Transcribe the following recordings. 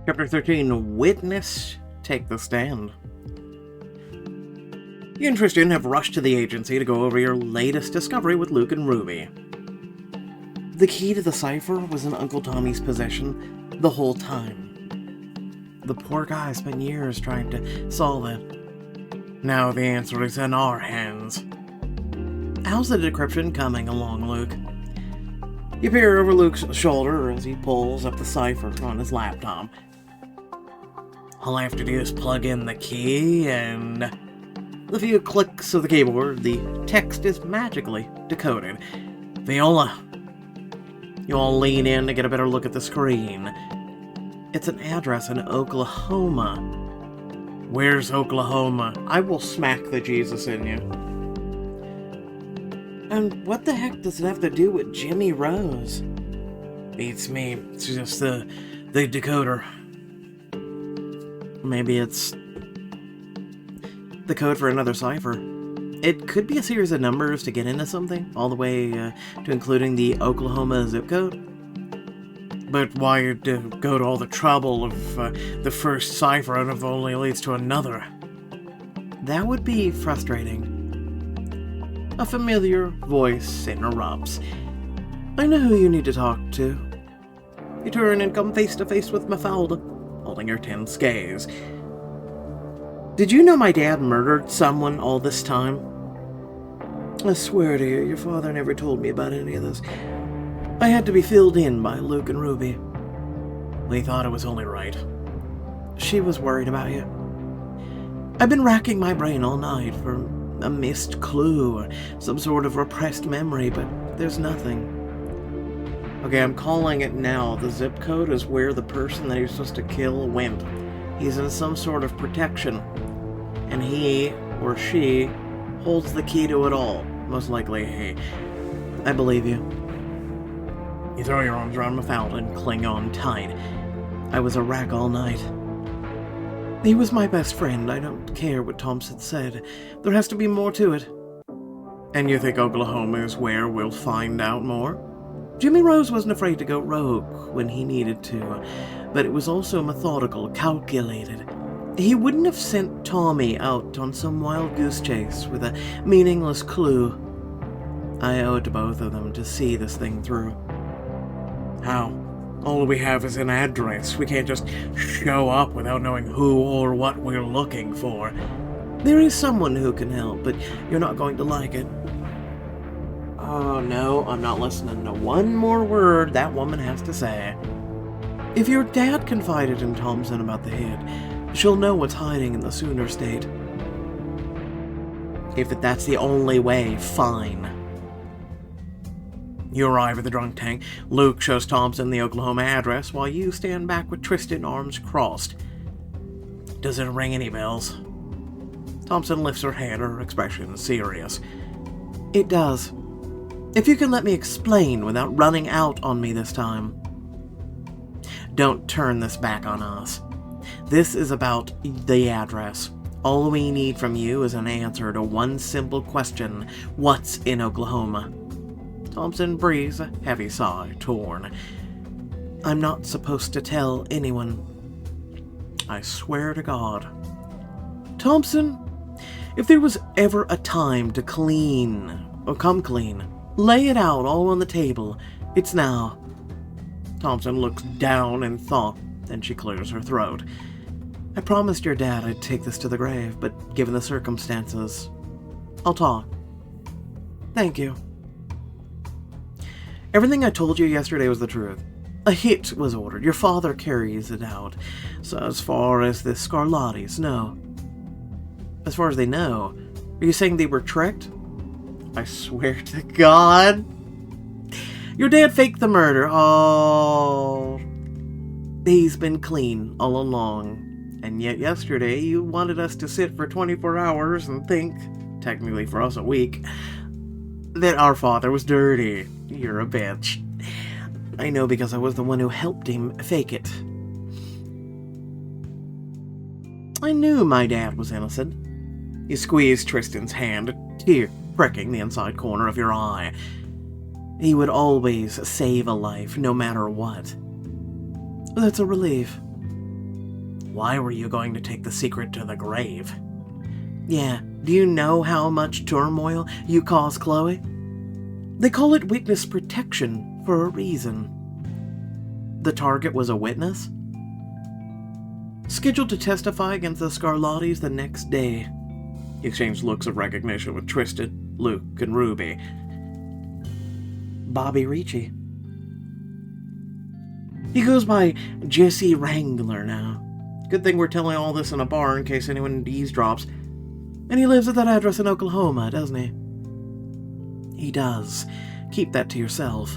Chapter 13, Witness Take the Stand. You and Tristan have rushed to the agency to go over your latest discovery with Luke and Ruby. The key to the cipher was in Uncle Tommy's possession the whole time. The poor guy spent years trying to solve it. Now the answer is in our hands. How's the decryption coming along, Luke? You peer over Luke's shoulder as he pulls up the cipher on his laptop. All I have to do is plug in the key, and with a few clicks of the keyboard, the text is magically decoded. Viola. You all lean in to get a better look at the screen. It's an address in Oklahoma. Where's Oklahoma? I will smack the Jesus in you. And what the heck does it have to do with Jimmy Rose? Beats me. It's just the decoder. Maybe it's the code for another cipher. It could be a series of numbers to get into something, all the way to including the Oklahoma zip code. But why go to all the trouble of the first cipher and if it only leads to another? That would be frustrating. A familiar voice interrupts. I know who you need to talk to. You turn and come face to face with Mafalda, holding her tense gaze. Did you know my dad murdered someone all this time? I swear to you, your father never told me about any of this. I had to be filled in by Luke and Ruby. We thought it was only right. She was worried about you. I've been racking my brain all night for a missed clue or some sort of repressed memory, but there's nothing. Okay, I'm calling it now. The zip code is where the person that he was supposed to kill went. He's in some sort of protection, and he or she holds the key to it all. Most likely he. I believe you. You throw your arms around Mafalda and cling on tight. I was a wreck all night. He was my best friend. I don't care what Thompson said. There has to be more to it. And you think Oklahoma is where we'll find out more? Jimmy Rose wasn't afraid to go rogue when he needed to, but it was also methodical, calculated. He wouldn't have sent Tommy out on some wild goose chase with a meaningless clue. I owe it to both of them to see this thing through. How? All we have is an address. We can't just show up without knowing who or what we're looking for. There is someone who can help, but you're not going to like it. Oh no, I'm not listening to one more word that woman has to say. If your dad confided in Thompson about the hit, she'll know what's hiding in the Sooner state. If that's the only way, fine. You arrive at the drunk tank. Luke shows Thompson the Oklahoma address while you stand back with Tristan, arms crossed. Does it ring any bells? Thompson lifts her head, her expression serious. It does. If you can let me explain without running out on me this time. Don't turn this back on us. This is about the address. All we need from you is an answer to one simple question. What's in Oklahoma? Thompson breathes a heavy sigh, torn. I'm not supposed to tell anyone. I swear to God. Thompson, if there was ever a time to clean, or come clean, lay it out all on the table. It's now. Thompson looks down in thought, then she clears her throat. I promised your dad I'd take this to the grave, but given the circumstances, I'll talk. Thank you. Everything I told you yesterday was the truth. A hit was ordered. Your father carries it out. So as far as the Scarlattis know. As far as they know, are you saying they were tricked? I swear to God. Your dad faked the murder. Oh. He's been clean all along. And yet yesterday you wanted us to sit for 24 hours and think, technically for us a week, that our father was dirty. You're a bitch. I know because I was the one who helped him fake it. I knew my dad was innocent. You squeezed Tristan's hand, a tear pricking the inside corner of your eye. He would always save a life, no matter what. That's a relief. Why were you going to take the secret to the grave? Yeah, do you know how much turmoil you cause, Chloe? They call it witness protection for a reason. The target was a witness? Scheduled to testify against the Scarlattis the next day. He exchanged looks of recognition with Tristan, Luke, and Ruby. Bobby Ricci. He goes by Jesse Wrangler now. Good thing we're telling all this in a bar in case anyone eavesdrops. And he lives at that address in Oklahoma, doesn't he? He does. Keep that to yourself.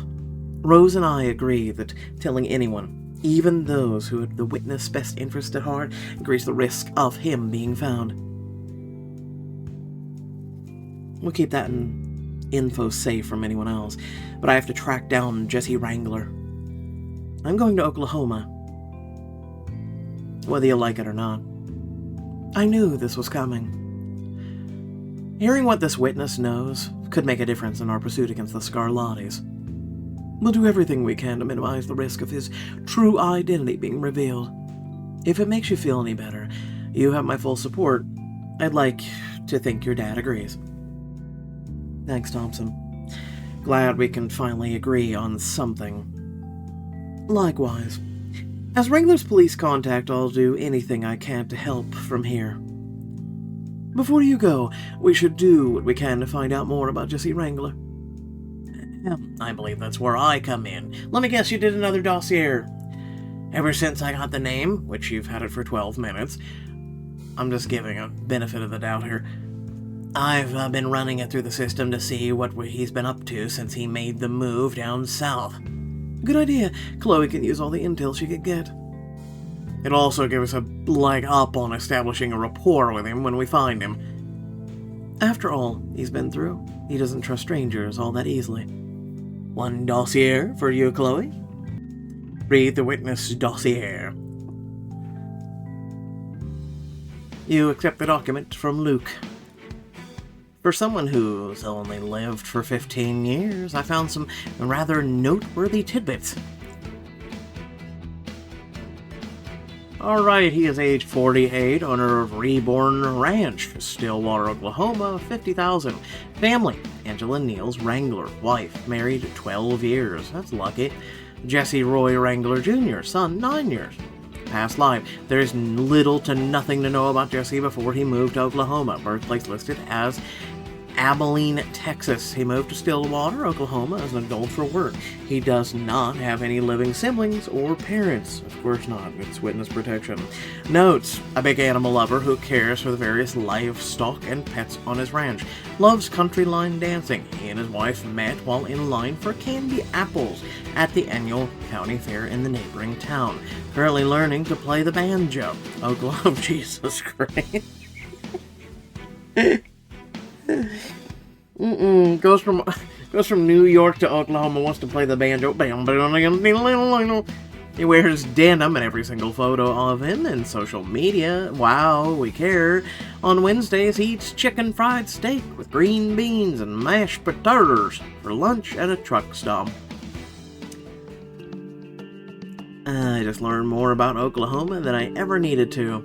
Rose and I agree that telling anyone, even those who had the witness' best interest at heart, increase the risk of him being found. We'll keep that info safe from anyone else, but I have to track down Jesse Wrangler. I'm going to Oklahoma, whether you like it or not. I knew this was coming. Hearing what this witness knows could make a difference in our pursuit against the Scarlattis. We'll do everything we can to minimize the risk of his true identity being revealed. If it makes you feel any better, you have my full support. I'd like to think your dad agrees. Thanks, Thompson. Glad we can finally agree on something. Likewise. As Wrangler's police contact, I'll do anything I can to help from here. Before you go, we should do what we can to find out more about Jesse Wrangler. I believe that's where I come in. Let me guess, you did another dossier. Ever since I got the name, which you've had it for 12 minutes, I'm just giving a benefit of the doubt here. I've been running it through the system to see what he's been up to since he made the move down south. Good idea. Chloe can use all the intel she could get. It'll also give us a leg up on establishing a rapport with him when we find him. After all he's been through, he doesn't trust strangers all that easily. One dossier for you, Chloe. Read the witness dossier. You accept the document from Luke. For someone who's only lived for 15 years, I found some rather noteworthy tidbits. Alright, he is age 48, owner of Reborn Ranch, Stillwater, Oklahoma, 50,000. Family, Angela Niels Wrangler. Wife, married 12 years. That's lucky. Jesse Roy Wrangler Jr., son, 9 years. Past life, there's little to nothing to know about Jesse before he moved to Oklahoma. Birthplace listed as Abilene, Texas. He moved to Stillwater, Oklahoma as an adult for work. He does not have any living siblings or parents. Of course not. It's witness protection. Notes: a big animal lover who cares for the various livestock and pets on his ranch. Loves country line dancing. He and his wife met while in line for candy apples at the annual county fair in the neighboring town. Currently learning to play the banjo. Oklahoma, Jesus Christ. Goes from New York to Oklahoma, wants to play the banjo. He wears denim in every single photo of him in social media. Wow, we care. On Wednesdays, he eats chicken fried steak with green beans and mashed potatoes for lunch at a truck stop. I just learned more about Oklahoma than I ever needed to.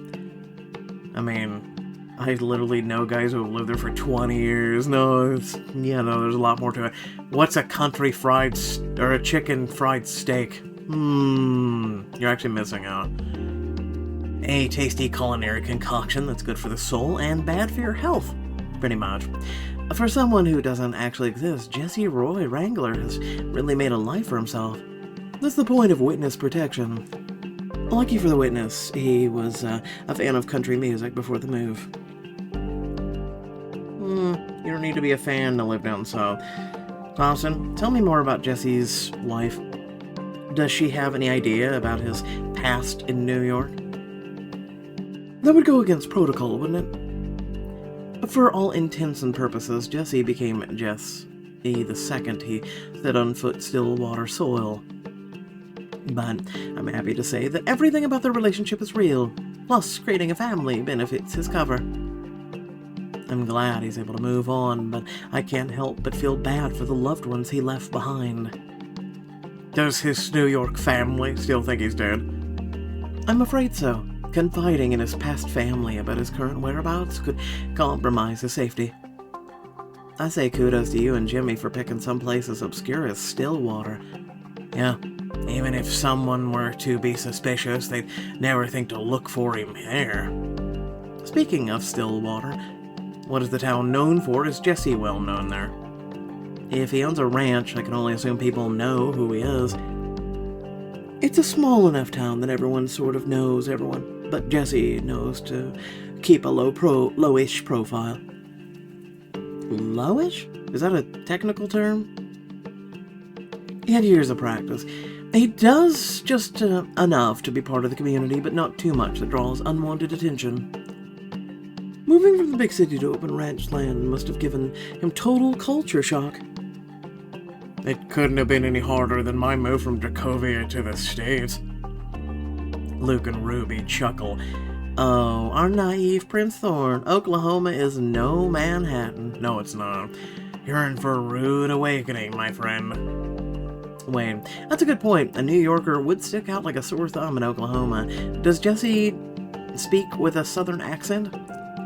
I mean, I literally know guys who have lived there for 20 years. There's a lot more to it. What's a country fried or a chicken fried steak? You're actually missing out. A tasty culinary concoction that's good for the soul and bad for your health, pretty much. For someone who doesn't actually exist, Jesse Roy Wrangler has really made a life for himself. That's the point of witness protection. Lucky for the witness, he was a fan of country music before the move. You don't need to be a fan to live down south. Thompson, tell me more about Jesse's wife. Does she have any idea about his past in New York? That would go against protocol, wouldn't it? For all intents and purposes, Jesse became Jesse II. He set on foot Stillwater soil. But I'm happy to say that everything about their relationship is real. Plus, creating a family benefits his cover. I'm glad he's able to move on, but I can't help but feel bad for the loved ones he left behind. Does his New York family still think he's dead? I'm afraid so. Confiding in his past family about his current whereabouts could compromise his safety. I say kudos to you and Jimmy for picking some place as obscure as Stillwater. Yeah, even if someone were to be suspicious, they'd never think to look for him there. Speaking of Stillwater, what is the town known for? Is Jesse well known there? If he owns a ranch, I can only assume people know who he is. It's a small enough town that everyone sort of knows everyone, but Jesse knows to keep a lowish profile. Lowish? Is that a technical term? He had years of practice. He does just enough to be part of the community, but not too much that draws unwanted attention. Moving from the big city to open ranch land must have given him total culture shock. It couldn't have been any harder than my move from Dracovia to the States. Luke and Ruby chuckle. Oh, our naive Prince Thorn. Oklahoma is no Manhattan. No, it's not. You're in for a rude awakening, my friend. Wait, that's a good point. A New Yorker would stick out like a sore thumb in Oklahoma. Does Jesse speak with a southern accent?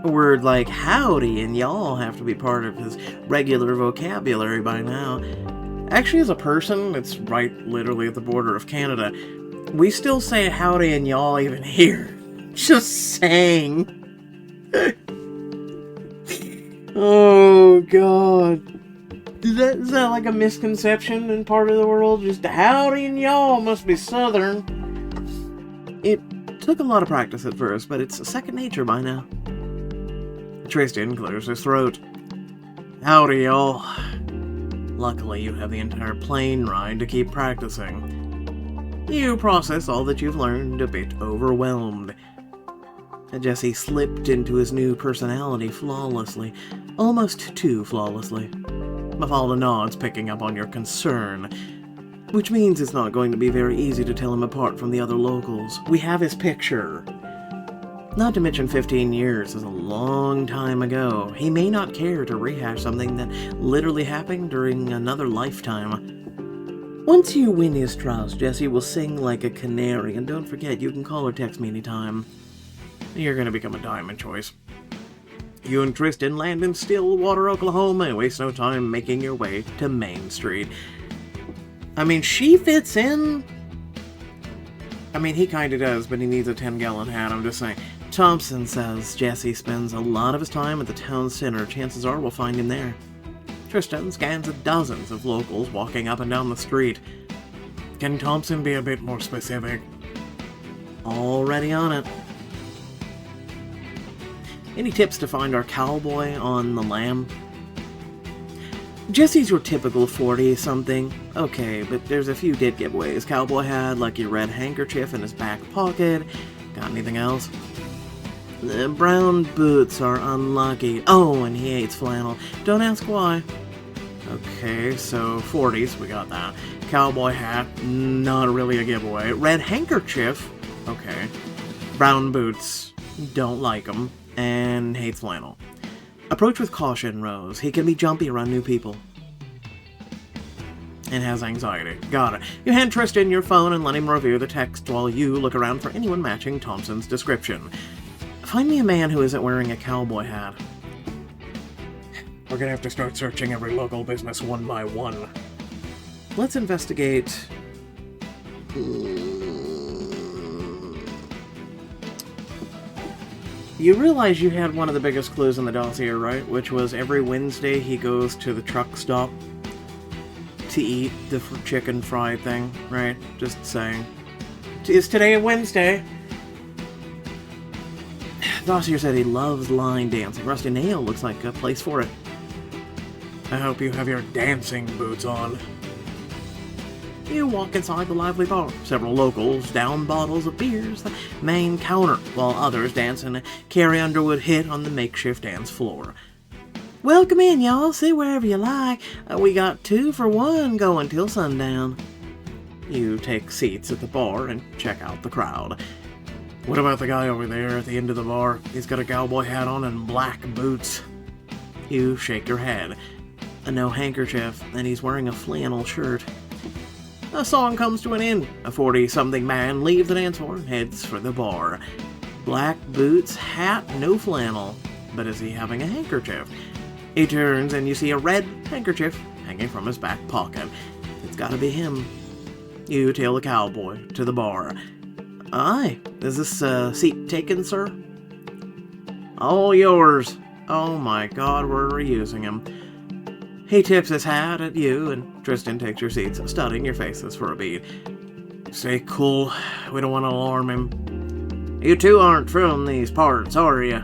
A word like howdy and y'all have to be part of his regular vocabulary by now. Actually, as a person, it's right literally at the border of Canada. We still say howdy and y'all even here. Just saying. Oh, God. Is that like a misconception in part of the world? Just howdy and y'all must be southern. It took a lot of practice at first, but it's second nature by now. Tristan clears his throat. Howdy, y'all. Luckily, you have the entire plane ride to keep practicing. You process all that you've learned a bit overwhelmed. Jesse slipped into his new personality flawlessly, almost too flawlessly. Mafalda nods, picking up on your concern, which means it's not going to be very easy to tell him apart from the other locals. We have his picture. Not to mention 15 years is a long time ago. He may not care to rehash something that literally happened during another lifetime. Once you win his trust, Jesse will sing like a canary, and don't forget, you can call or text me anytime. You're gonna become a diamond choice. You and Tristan land in Stillwater, Oklahoma, and waste no time making your way to Main Street. I mean, she fits in. I mean, he kinda does, but he needs a 10-gallon hat, I'm just saying. Thompson says Jesse spends a lot of his time at the town center. Chances are we'll find him there. Tristan scans dozens of locals walking up and down the street. Can Thompson be a bit more specific? Already on it. Any tips to find our cowboy on the lam? Jesse's your typical 40-something. Okay, but there's a few dead giveaways. Cowboy hat, lucky red handkerchief in his back pocket. Got anything else? The brown boots are unlucky. Oh, and he hates flannel. Don't ask why. Okay, so 40s, we got that. Cowboy hat, not really a giveaway. Red handkerchief, okay. Brown boots, don't like them. And hates flannel. Approach with caution, Rose. He can be jumpy around new people. And has anxiety. Got it. You hand Tristan your phone and let him review the text while you look around for anyone matching Thompson's description. Find me a man who isn't wearing a cowboy hat. We're gonna have to start searching every local business one by one. Let's investigate... You realize you had one of the biggest clues in the dossier, right? Which was every Wednesday he goes to the truck stop to eat the chicken fried thing, right? Just saying. Is today a Wednesday? Dossier said he loves line dancing. Rusty Nail looks like a place for it. I hope you have your dancing boots on. You walk inside the lively bar. Several locals down bottles of beers the main counter, while others dance in a Carrie Underwood hit on the makeshift dance floor. Welcome in, y'all. Sit wherever you like. We got 2 for 1 going till sundown. You take seats at the bar and check out the crowd. What about the guy over there at the end of the bar? He's got a cowboy hat on and black boots. You shake your head. No handkerchief, and he's wearing a flannel shirt. A song comes to an end. A 40-something man leaves the dance floor and heads for the bar. Black boots, hat, no flannel. But is he having a handkerchief? He turns and you see a red handkerchief hanging from his back pocket. It's gotta be him. You tail the cowboy to the bar. Aye, is this seat taken, sir? All yours. Oh my god, we're reusing him. He tips his hat at you, and Tristan takes your seats, studying your faces for a beat. Stay cool, we don't want to alarm him. You two aren't from these parts, are you?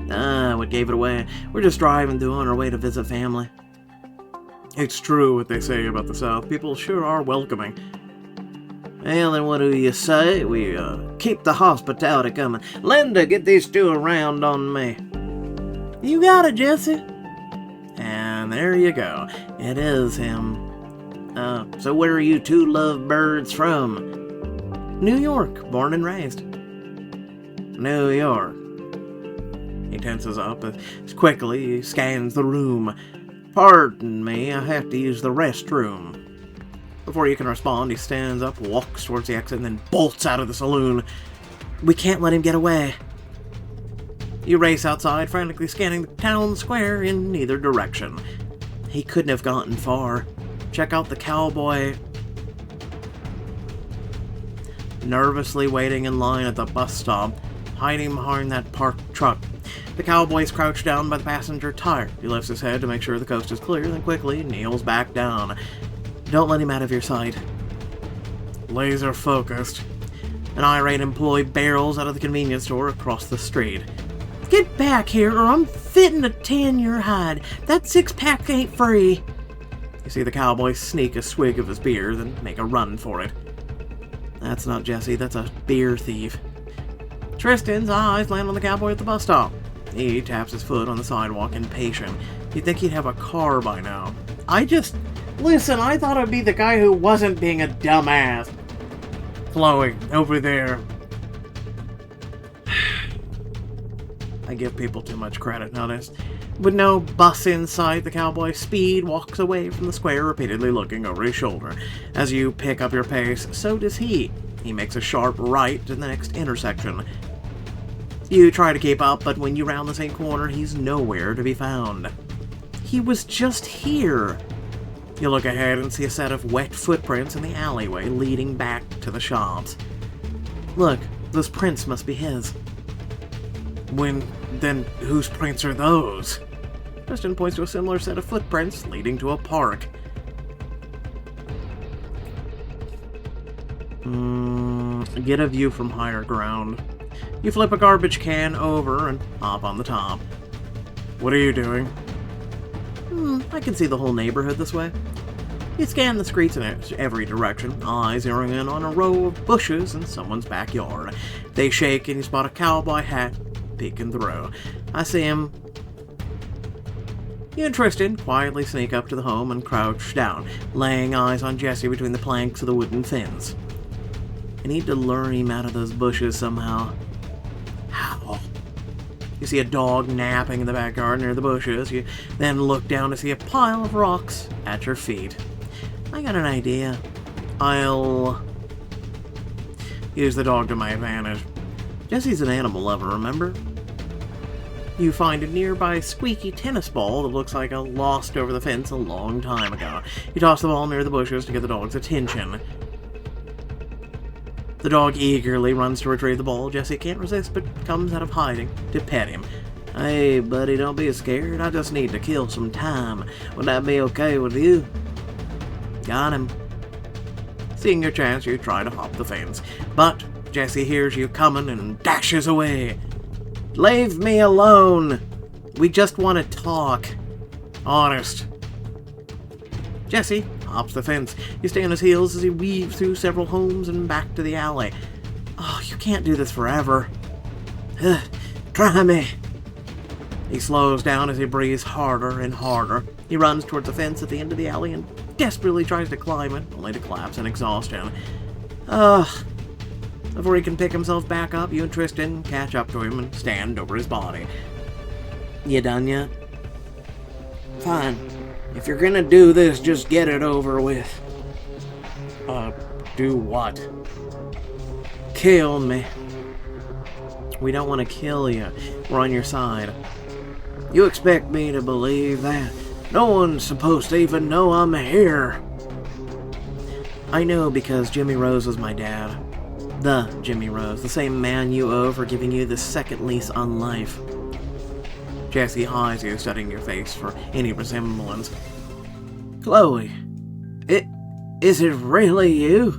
What gave it away? We're just driving through on our way to visit family. It's true what they say about the South. People sure are welcoming. Well, then what do you say? We keep the hospitality coming. Linda, get these two around on me. You got it, Jesse. And there you go. It is him. So where are you two lovebirds from? New York, born and raised. New York. He tenses up as quickly he scans the room. Pardon me, I have to use the restroom. Before you can respond, he stands up, walks towards the exit, and then bolts out of the saloon. We can't let him get away. You race outside, frantically scanning the town square in either direction. He couldn't have gotten far. Check out the cowboy nervously waiting in line at the bus stop, hiding behind that parked truck. The cowboy's crouched down by the passenger tire. He lifts his head to make sure the coast is clear, then quickly kneels back down. Don't let him out of your sight. Laser focused. An irate employee barrels out of the convenience store across the street. Get back here or I'm fitting to tan your hide. That six-pack ain't free. You see the cowboy sneak a swig of his beer, then make a run for it. That's not Jesse, that's a beer thief. Tristan's eyes land on the cowboy at the bus stop. He taps his foot on the sidewalk, impatient. You'd think he'd have a car by now. Listen, I thought I'd be the guy who wasn't being a dumbass. Chloe, over there. I give people too much credit, notice. With no bus in sight, the cowboy walks away from the square, repeatedly looking over his shoulder. As you pick up your pace, so does he. He makes a sharp right to the next intersection. You try to keep up, but when you round the same corner, he's nowhere to be found. He was just here. You look ahead and see a set of wet footprints in the alleyway leading back to the shops. Look, those prints must be his. Then whose prints are those? Tristan points to a similar set of footprints leading to a park. Get a view from higher ground. You flip a garbage can over and hop on the top. What are you doing? I can see the whole neighborhood this way. You scan the streets in every direction, eyes zeroing in on a row of bushes in someone's backyard. They shake and you spot a cowboy hat peeking through. I see him. You and Tristan quietly sneak up to the home and crouch down, laying eyes on Jesse between the planks of the wooden fence. I need to lure him out of those bushes somehow. How? You see a dog napping in the backyard near the bushes. You then look down to see a pile of rocks at your feet. I got an idea. I'll use the dog to my advantage. Jesse's an animal lover, remember? You find a nearby squeaky tennis ball that looks like it lost over the fence a long time ago. You toss the ball near the bushes to get the dog's attention. The dog eagerly runs to retrieve the ball. Jesse can't resist but comes out of hiding to pet him. Hey, buddy, don't be scared. I just need to kill some time. Would that be okay with you? Got him. Seeing your chance, you try to hop the fence. But Jesse hears you coming and dashes away. Leave me alone. We just want to talk. Honest. Jesse hops the fence. You stay on his heels as he weaves through several homes and back to the alley. Oh, you can't do this forever. Try me. He slows down as he breathes harder and harder. He runs towards the fence at the end of the alley and desperately tries to climb it, only to collapse in exhaustion. Before he can pick himself back up, you and Tristan catch up to him and stand over his body. You done yet? Fine. If you're gonna do this, just get it over with. Do what? Kill me. We don't want to kill you. We're on your side. You expect me to believe that? No one's supposed to even know I'm here. I know because Jimmy Rose was my dad. The Jimmy Rose, the same man you owe for giving you the second lease on life. Jesse eyes you, studying your face for any resemblance. Chloe, is it really you?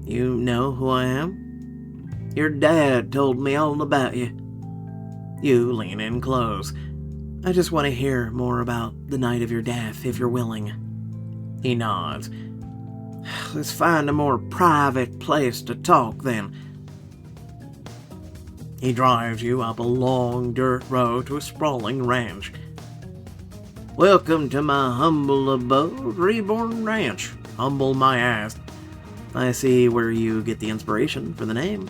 You know who I am? Your dad told me all about you. You lean in close. I just want to hear more about the night of your death, if you're willing. He nods. Let's find a more private place to talk, then. He drives you up a long dirt road to a sprawling ranch. Welcome to my humble abode, Reborn Ranch. Humble my ass. I see where you get the inspiration for the name.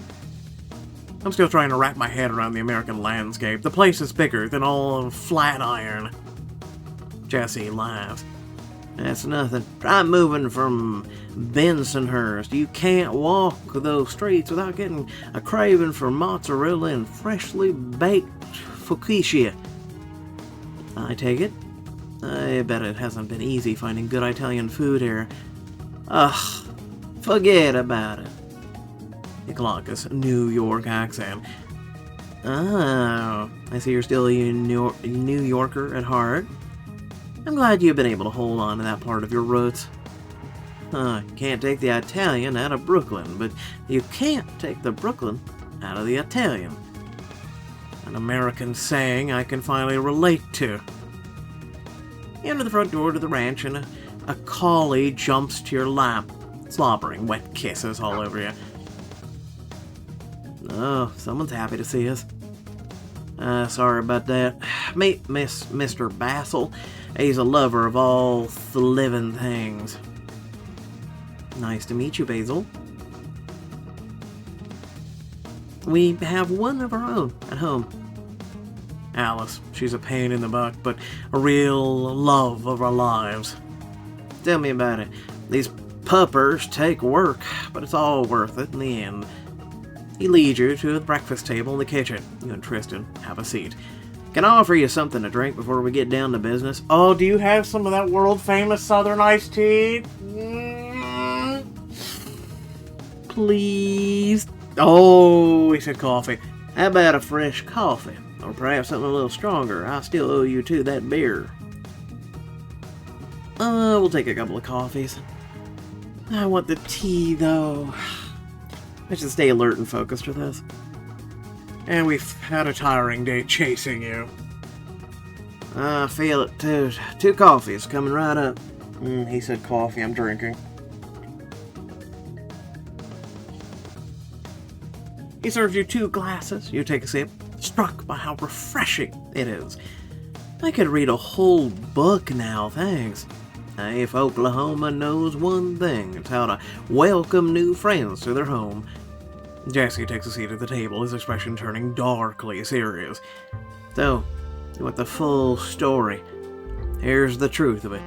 I'm still trying to wrap my head around the American landscape. The place is bigger than all of Flatiron. Jesse laughs. That's nothing. Try moving from Bensonhurst. You can't walk those streets without getting a craving for mozzarella and freshly baked focaccia. I take it. I bet it hasn't been easy finding good Italian food here. Ugh, forget about it. Nicolakis, New York accent. Oh, I see you're still a New Yorker at heart. I'm glad you've been able to hold on to that part of your roots. Can't take the Italian out of Brooklyn, but you can't take the Brooklyn out of the Italian. An American saying I can finally relate to. You enter the front door to the ranch and a collie jumps to your lap, slobbering wet kisses all over you. Oh, someone's happy to see us. Sorry about that. Meet Mr. Basil. He's a lover of all the living things. Nice to meet you, Basil. We have one of our own at home. Alice. She's a pain in the butt, but a real love of our lives. Tell me about it. These puppers take work, but it's all worth it in the end. He leads you to the breakfast table in the kitchen. You and Tristan have a seat. Can I offer you something to drink before we get down to business? Oh, do you have some of that world-famous Southern iced tea? Please? Oh, he said coffee. How about a fresh coffee? Or perhaps something a little stronger. I still owe you two that beer. We'll take a couple of coffees. I want the tea, though. I should stay alert and focused for this. And we've had a tiring day chasing you. I feel it, too. 2 coffees coming right up. He said coffee, I'm drinking. He serves you 2 glasses. You take a sip, struck by how refreshing it is. I could read a whole book now, thanks. If Oklahoma knows one thing, it's how to welcome new friends to their home. Jesse takes a seat at the table, his expression turning darkly serious. So, you want the full story. Here's the truth of it.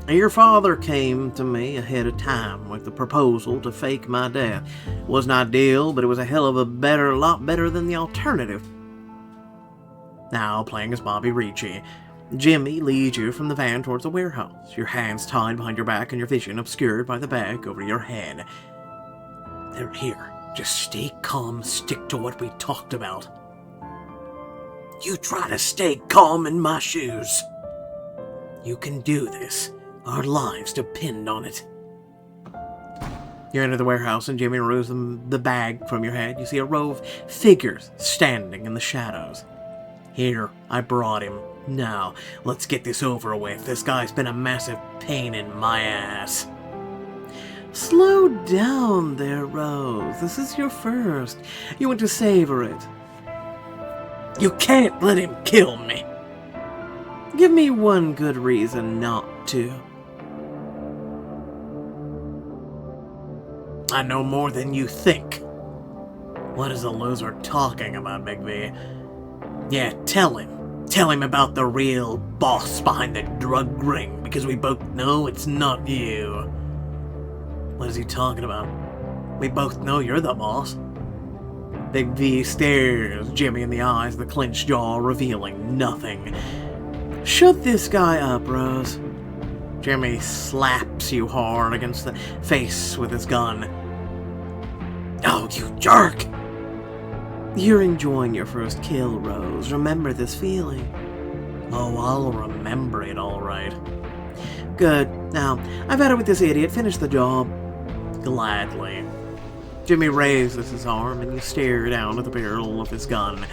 Your father came to me ahead of time with the proposal to fake my death. Wasn't ideal, but it was a hell of a lot better than the alternative. Now, playing as Bobby Ricci, Jimmy leads you from the van towards the warehouse, your hands tied behind your back and your vision obscured by the bag over your head. They're here. Just stay calm, stick to what we talked about. You try to stay calm in my shoes. You can do this. Our lives depend on it. You enter the warehouse and Jimmy removes the bag from your head. You see a row of figures standing in the shadows. Here, I brought him. Now, let's get this over with. This guy's been a massive pain in my ass. Slow down there, Rose. This is your first. You want to savor it. You can't let him kill me. Give me one good reason not to. I know more than you think. What is the loser talking about, Big V? Yeah, tell him. Tell him about the real boss behind the drug ring, because we both know it's not you. What is he talking about? We both know you're the boss. Big V stares Jimmy in the eyes, the clenched jaw revealing nothing. Shut this guy up, Rose. Jimmy slaps you hard against the face with his gun. Oh, you jerk! You're enjoying your first kill, Rose. Remember this feeling. Oh, I'll remember it all right. Good. Now, I've had it with this idiot. Finish the job. Gladly. Jimmy raises his arm and you stare down at the barrel of his gun.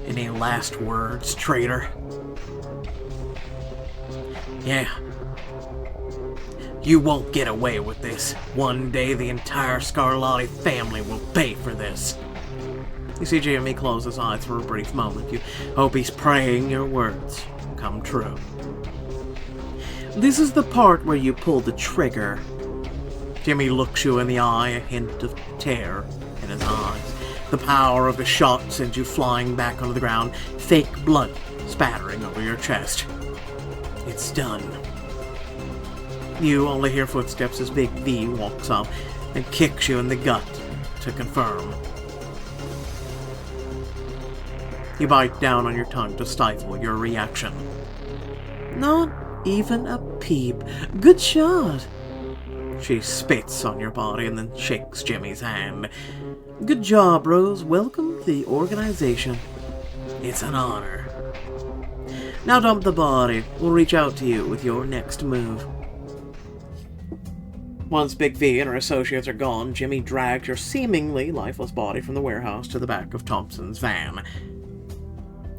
Any last words, traitor? Yeah. You won't get away with this. One day the entire Scarlatti family will pay for this. You see Jimmy close his eyes for a brief moment. You hope he's praying your words come true. This is the part where you pull the trigger. Jimmy looks you in the eye, a hint of terror in his eyes. The power of the shot sends you flying back onto the ground, fake blood spattering over your chest. It's done. You only hear footsteps as Big V walks up and kicks you in the gut to confirm. You bite down on your tongue to stifle your reaction. Not even a peep. Good shot. She spits on your body and then shakes Jimmy's hand. Good job, Rose. Welcome to the organization. It's an honor. Now dump the body. We'll reach out to you with your next move. Once Big V and her associates are gone, Jimmy drags your seemingly lifeless body from the warehouse to the back of Thompson's van.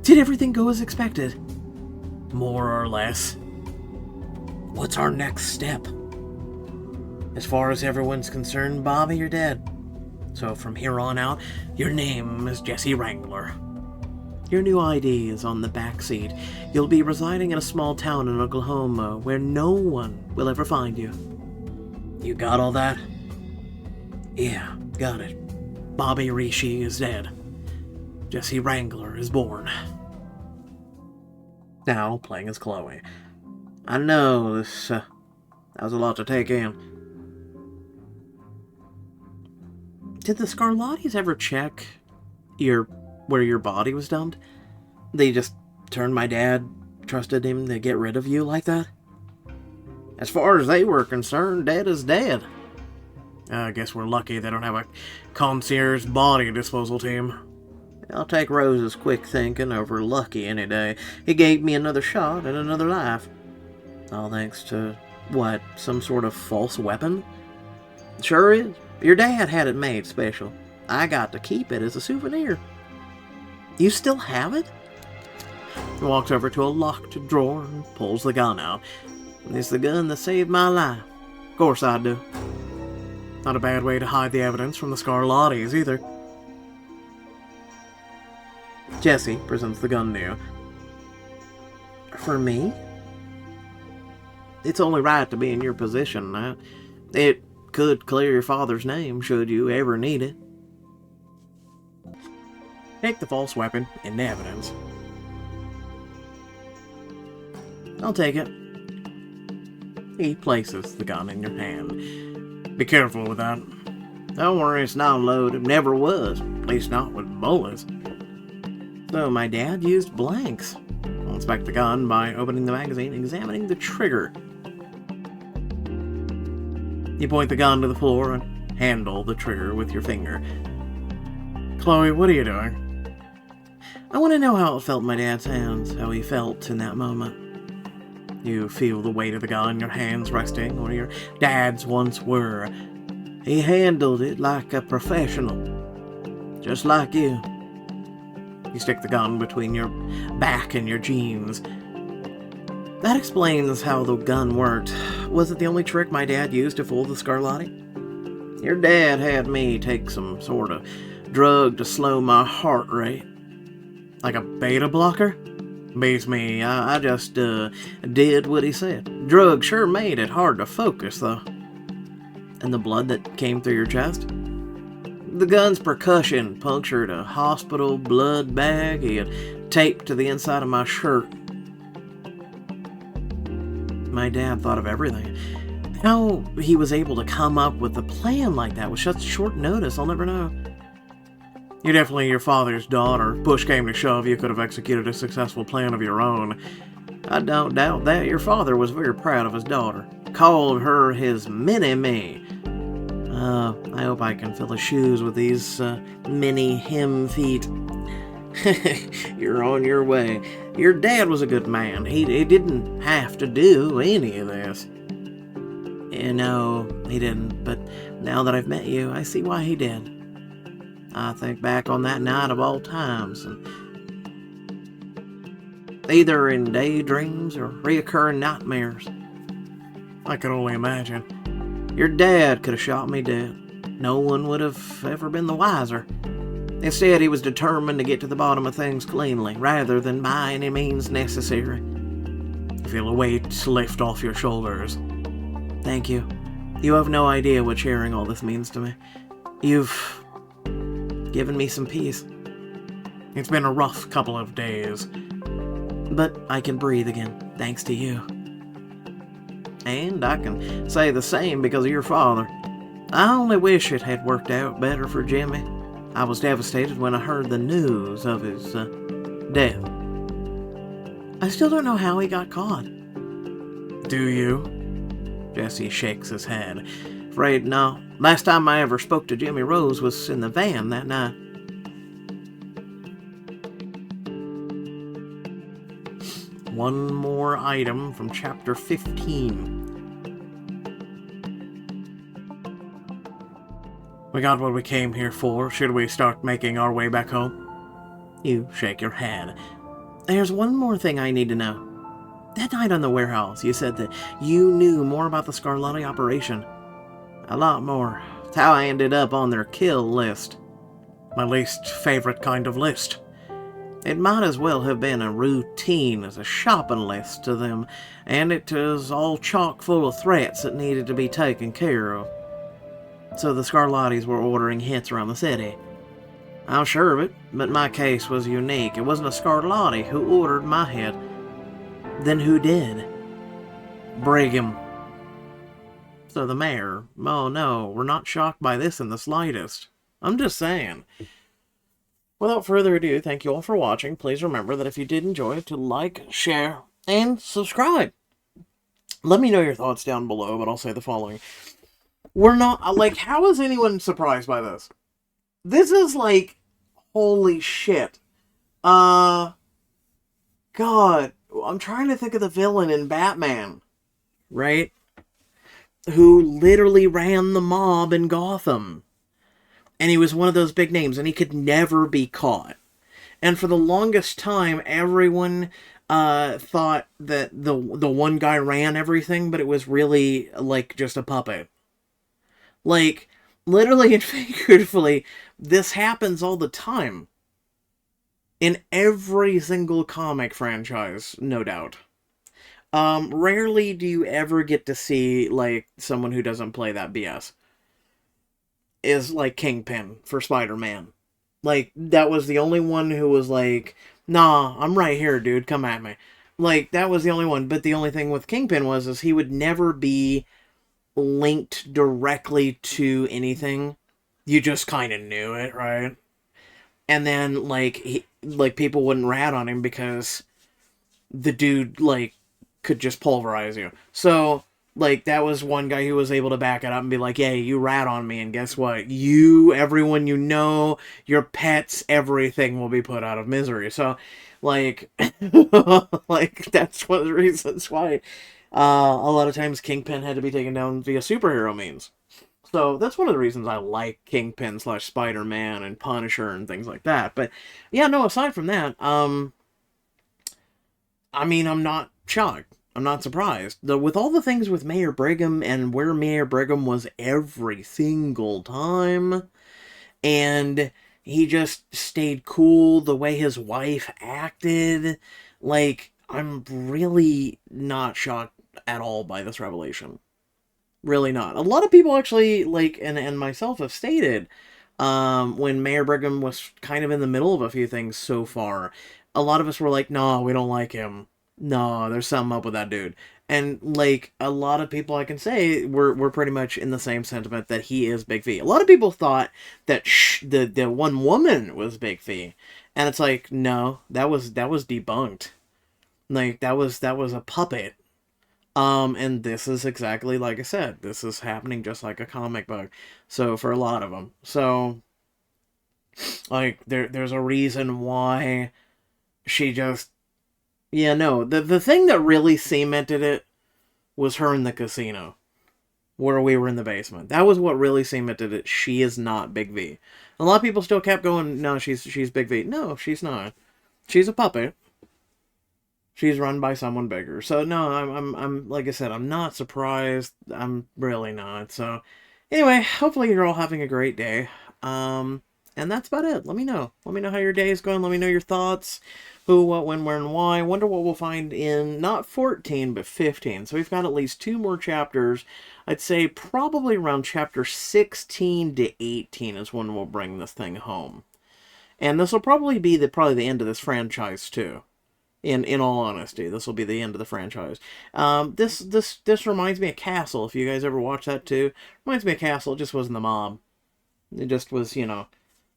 Did everything go as expected? More or less. What's our next step? As far as everyone's concerned, Bobby, you're dead. So from here on out, your name is Jesse Wrangler. Your new ID is on the back seat. You'll be residing in a small town in Oklahoma where no one will ever find you. You got all that? Yeah, got it. Bobby Rishi is dead. Jesse Wrangler is born. Now, playing as Chloe. I know, that was a lot to take in. Did the Scarlattis ever check where your body was dumped? They just turned my dad, trusted him to get rid of you like that? As far as they were concerned, Dad is dead. I guess we're lucky they don't have a concierge body disposal team. I'll take Rose's quick thinking over lucky any day. He gave me another shot and another life. All thanks to, what, some sort of false weapon? Sure is. Your dad had it made special. I got to keep it as a souvenir. You still have it? He walks over to a locked drawer and pulls the gun out. It's the gun that saved my life. Of course I do. Not a bad way to hide the evidence from the Scarlattis either. Jesse presents the gun to you. For me? It's only right to be in your position. It could clear your father's name should you ever need it. Take the false weapon into evidence. I'll take it. He places the gun in your hand. Be careful with that. Don't worry, it's not loaded. Never was. At least not with bullets. So my dad used blanks. I'll inspect the gun by opening the magazine and examining the trigger. You point the gun to the floor and handle the trigger with your finger. Chloe, what are you doing? I want to know how it felt in my dad's hands, how he felt in that moment. You feel the weight of the gun, your hands resting where your dad's once were. He handled it like a professional, just like you. You stick the gun between your back and your jeans. That explains how the gun worked. Was it the only trick my dad used to fool the Scarlatti? Your dad had me take some sort of drug to slow my heart rate. Like a beta blocker? Beats me. I just did what he said. Drug sure made it hard to focus, though. And the blood that came through your chest? The gun's percussion punctured a hospital blood bag he had taped to the inside of my shirt. My dad thought of everything. How he was able to come up with a plan like that with such short notice, I'll never know. You're definitely your father's daughter. Push came to shove, you could have executed a successful plan of your own. I don't doubt that your father was very proud of his daughter. Called her his mini-me. I hope I can fill his shoes with these mini him feet. You're on your way. Your dad was a good man. He didn't have to do any of this. No, he didn't. But now that I've met you, I see why he did. I think back on that night of all times, and either in daydreams or reoccurring nightmares. I can only imagine. Your dad could have shot me dead. No one would have ever been the wiser. Instead, he was determined to get to the bottom of things cleanly, rather than by any means necessary. You feel a weight lift off your shoulders. Thank you. You have no idea what sharing all this means to me. You've given me some peace. It's been a rough couple of days, but I can breathe again, thanks to you. And I can say the same because of your father. I only wish it had worked out better for Jimmy. I was devastated when I heard the news of his death. I still don't know how he got caught. Do you? Jesse shakes his head. Afraid no. Last time I ever spoke to Jimmy Rose was in the van that night. One more item from chapter 15. We got what we came here for. Should we start making our way back home? You shake your head. There's one more thing I need to know. That night on the warehouse, you said that you knew more about the Scarlatti operation. A lot more. It's how I ended up on their kill list. My least favorite kind of list. It might as well have been a routine as a shopping list to them, and it was all chock full of threats that needed to be taken care of. So the Scarlattis were ordering hits around the city. I'm sure of it, but my case was unique. It wasn't a Scarlatti who ordered my hit. Then who did? Brigham. So the mayor. Oh no, we're not shocked by this in the slightest. I'm just saying. Without further ado, thank you all for watching. Please remember that if you did enjoy it, to like, share, and subscribe. Let me know your thoughts down below, but I'll say the following. We're not, like, how is anyone surprised by this? This is like, holy shit. God, I'm trying to think of the villain in Batman, right? Who literally ran the mob in Gotham. And he was one of those big names, and he could never be caught. And for the longest time, everyone thought that the one guy ran everything, but it was really, like, just a puppet. Like, literally and figuratively, this happens all the time. In every single comic franchise, no doubt. Rarely do you ever get to see, like, someone who doesn't play that BS. Is, like, Kingpin for Spider-Man. Like, that was the only one who was like, nah, I'm right here, dude, come at me. Like, that was the only one, but the only thing with Kingpin is he would never be linked directly to anything. You just kind of knew it, right? And then, like, people wouldn't rat on him because the dude, like, could just pulverize you. So, like, that was one guy who was able to back it up and be like, yeah, you rat on me, and guess what? You, everyone you know, your pets, everything will be put out of misery. So, like, like, that's one of the reasons why a lot of times Kingpin had to be taken down via superhero means. So that's one of the reasons I like Kingpin / Spider-Man and Punisher and things like that. But yeah, no, aside from that, I mean, I'm not shocked. I'm not surprised. With all the things with Mayor Brigham and where Mayor Brigham was every single time, and he just stayed cool, the way his wife acted, like, I'm really not shocked at all by this revelation. Really not. A lot of people actually, like, and myself have stated, when Mayor Brigham was kind of in the middle of a few things so far, a lot of us were like, no, we don't like him. No, there's something up with that dude. And like a lot of people, I can say we're pretty much in the same sentiment that he is Big V. A lot of people thought that the one woman was Big V, and it's like no, that was debunked. Like that was a puppet. And this is exactly like I said. This is happening just like a comic book. So for a lot of them, so like there's a reason why she just yeah no the thing that really cemented it was her in the casino where we were in the basement. That was what really cemented it. She is not Big V. A lot of people still kept going. No, she's Big V. No, she's not. She's a puppet. She's run by someone bigger. So no, I'm like I said, I'm not surprised. I'm really not. So anyway, hopefully you're all having a great day. Um, and that's about it. Let me know. Let me know how your day is going. Let me know your thoughts. Who, what, when, where, and why. Wonder what we'll find in not 14 but 15. So we've got at least 2 more chapters. I'd say probably around chapter 16 to 18 is when we'll bring this thing home. And this will probably be the end of this franchise too. In all honesty, this will be the end of the franchise. This reminds me of Castle. If you guys ever watched that too, reminds me of Castle. It just wasn't the mob. It just was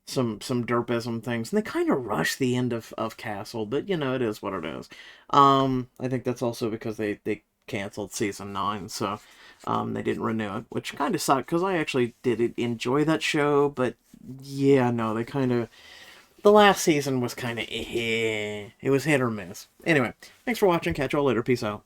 some derpism things, and they kind of rushed the end of Castle, but it is what it is. I think that's also because they canceled season 9, so they didn't renew it, which kind of sucked because I actually did enjoy that show, but yeah, no, they kind of the last season was kind of it was hit or miss. Anyway, thanks for watching. Catch y'all later. Peace out.